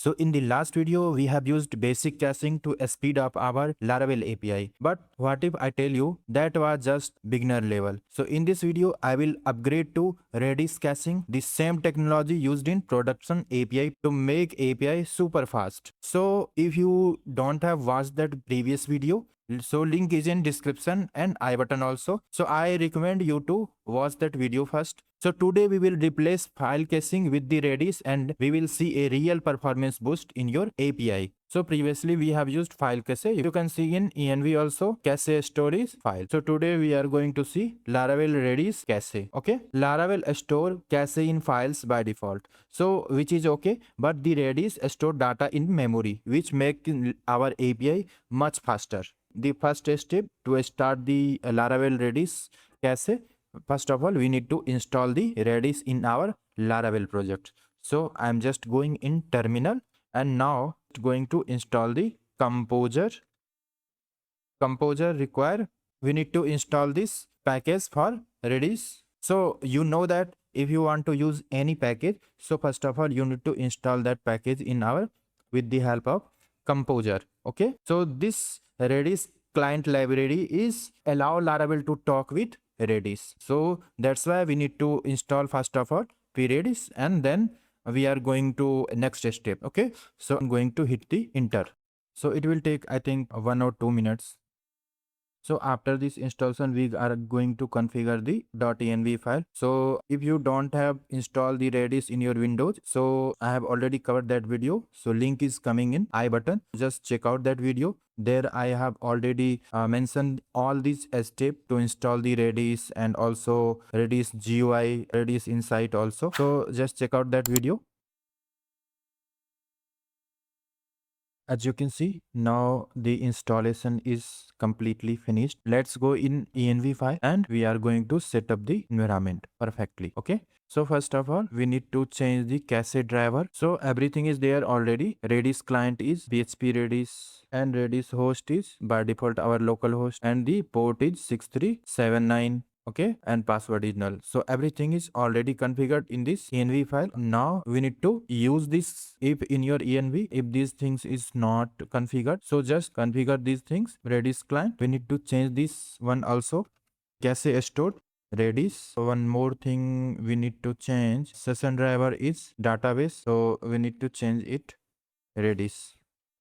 So in the last video, we have used basic caching to speed up our Laravel API. But what if I tell you that was just beginner level? So in this video, I will upgrade to Redis caching, the same technology used in production API to make API super fast. So if you don't have watched that previous video, so link is in description and I button also. So I recommend you to watch that video first. So today we will replace file caching with the Redis and we will see a real performance boost in your API. So previously we have used file cache. You can see in env also cache storage file. So today we are going to see Laravel Redis cache. Okay, Laravel store cache in files by default. So which is okay, but the Redis store data in memory, which make our API much faster. The first step to start the Laravel Redis cache, first of all we need to install the Redis in our Laravel project. So I am just going in terminal and now going to install the composer. Composer require, we need to install this package for Redis. So you know that if you want to use any package, so first of all you need to install that package in our with the help of composer. Okay, so this Redis client library is allow Laravel to talk with Redis. So that's why we need to install first of all Redis and then we are going to next step. Okay, so I'm going to hit the enter. So it will take I think 1 or 2 minutes. So after this installation, we are going to configure the .env file. So if you don't have installed the Redis in your Windows, so I have already covered that video. So link is coming in I button. Just check out that video. There I have already mentioned all these steps to install the Redis and also Redis GUI, Redis Insight also. So just check out that video. As you can see, now the installation is completely finished. Let's go in env file and we are going to set up the environment perfectly. Okay. So first of all, we need to change the cache driver. So everything is there already. Redis client is PHP Redis and Redis host is by default our local host and the port is 6379. Okay, and password is null. So everything is already configured in this env file. Now we need to use this. If in your env, if these things is not configured, so just configure these things. Redis client, we need to change this one also. Cache stored Redis. One more thing we need to change. Session driver is database, so we need to change it Redis.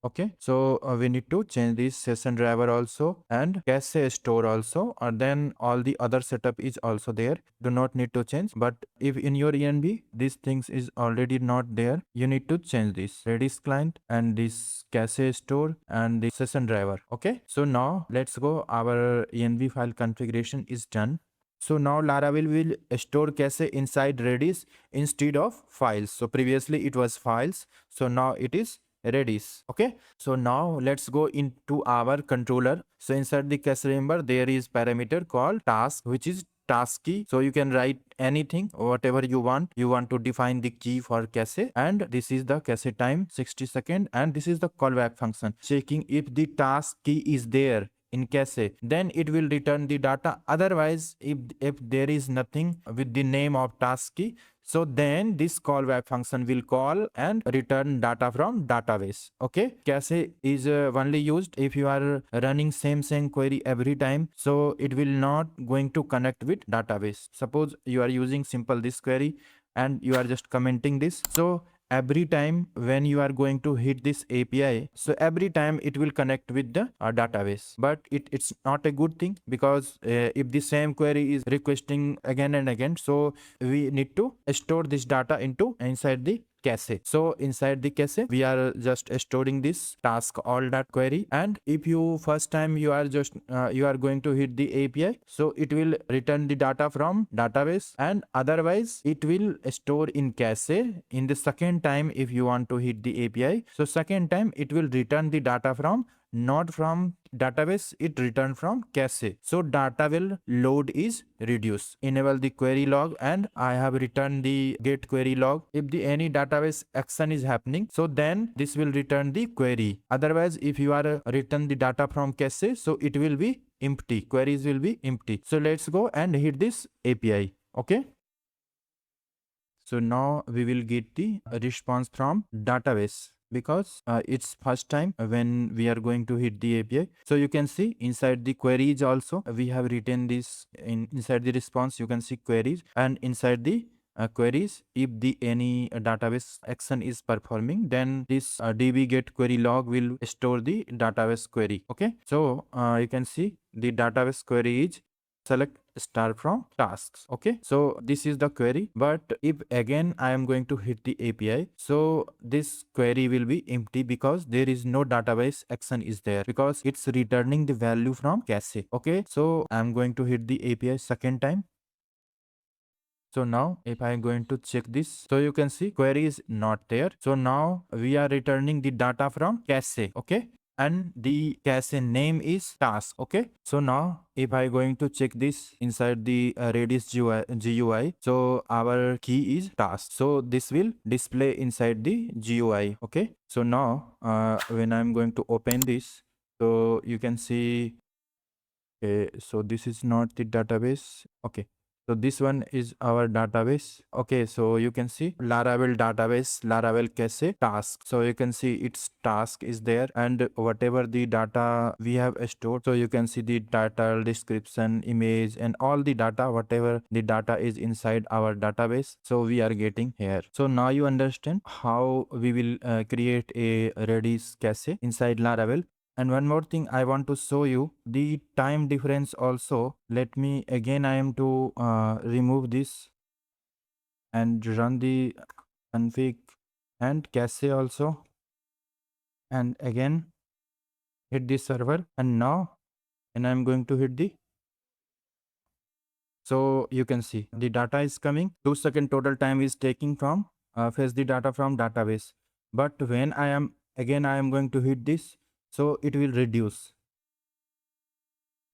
Okay, so we need to change this session driver also and cache store also, and then all the other setup is also there. Do not need to change, but if in your env these things is already not there, you need to change this Redis client and this cache store and the session driver. Okay, so now let's go. Our env file configuration is done. So now Laravel will store cache inside Redis instead of files. So previously it was files, so now it is Redis. Okay, so now let's go into our controller. So inside the cache remember there is parameter called task, which is task key. So you can write anything, whatever you want. You want to define the key for cache, and this is the cache time 60 seconds, and this is the callback function checking if the task key is there in cache, then it will return the data. Otherwise, if there is nothing with the name of task key, so then this callback function will call and return data from database. Okay, cache is only used if you are running same query every time, so it will not going to connect with database. Suppose you are using simple this query and you are just commenting this, so every time when you are going to hit this API, so every time it will connect with the database. But it's not a good thing, because if the same query is requesting again and again, so we need to store this data into inside the cache. So inside the cache we are just storing this task all that query, and if you first time you are just you are going to hit the API, so it will return the data from database, and otherwise it will store in cache. In the second time if you want to hit the API, so second time it will return the data from not from database, it return from cache. So data will load is reduced. Enable the query log, and I have returned the get query log. If the any database action is happening, so then this will return the query. Otherwise, if you are return the data from cache, so it will be empty. Queries will be empty. So let's go and hit this API. Okay. So now we will get the response from database. because it's first time when we are going to hit the API. So you can see inside the queries also we have written this inside the response. You can see queries, and inside the queries, if the any database action is performing, then this db get query log will store the database query. Okay, so you can see the database query is select star from tasks. Okay, so this is the query, but if again I am going to hit the API, so this query will be empty because there is no database action is there, because it's returning the value from cache. Okay, so I'm going to hit the API second time. So now if I am going to check this, so you can see query is not there. So now we are returning the data from cache. Okay, and the cache name is task. Okay, so now if I going to check this inside the Redis GUI, so our key is task, so this will display inside the GUI. Okay, so now when I'm going to open this, so you can see, okay, so this is not the database. Okay, so this one is our database. Okay, so you can see Laravel database, Laravel cache task. So you can see its task is there, and whatever the data we have stored. So you can see the title, description, image, and all the data, whatever the data is inside our database. So we are getting here. So now you understand how we will create a Redis cache inside Laravel. And one more thing I want to show you, the time difference also. Let me again, I am to remove this and run the config and cache also, and again hit the server, and now, and I'm going to hit the, so you can see the data is coming. 2 second total time is taking from fetch the data from database. But when I am again I am going to hit this, so it will reduce.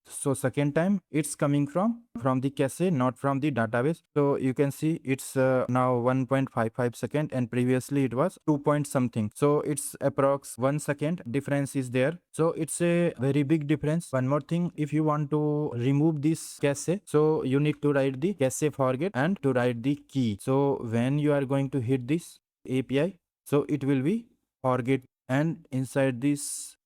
So second time it's coming from the cache, not from the database. So you can see it's now 1.55 second, and previously it was 2 point something. So it's approx 1 second difference is there. So it's a very big difference. One more thing, if you want to remove this cache, so you need to write the cache forget and to write the key. So when you are going to hit this API, so it will be forget, and inside this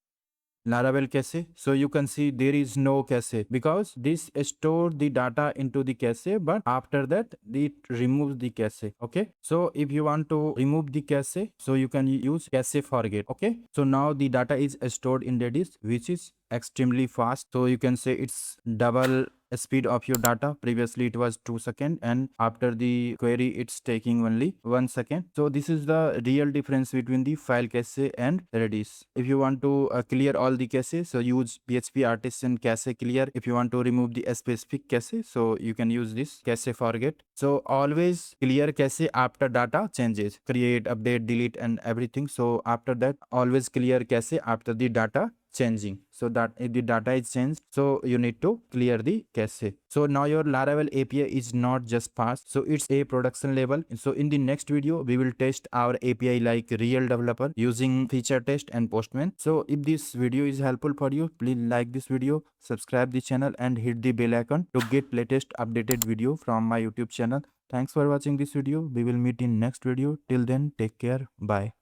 Laravel cache. So you can see there is no cache because this store the data into the cache, but after that it removes the cache. Okay, so if you want to remove the cache, so you can use cache forget. Okay, so now the data is stored in Redis, which is extremely fast. So you can say it's double speed of your data. Previously it was 2 seconds, and after the query it's taking only 1 second. So this is the real difference between the file cache and Redis. If you want to clear all the caches, so use PHP artisan cache clear. If you want to remove the specific cache, so you can use this cache forget. So always clear cache after data changes, create, update, delete, and everything. So after that always clear cache after the data changing, so that if the data is changed, so you need to clear the cache. So now your Laravel API is not just fast, so it's a production level. So in the next video we will test our API like real developer using feature test and Postman. So if this video is helpful for you, please like this video, subscribe the channel, and hit the bell icon to get latest updated video from my YouTube channel. Thanks for watching this video. We will meet in next video. Till then, take care. Bye.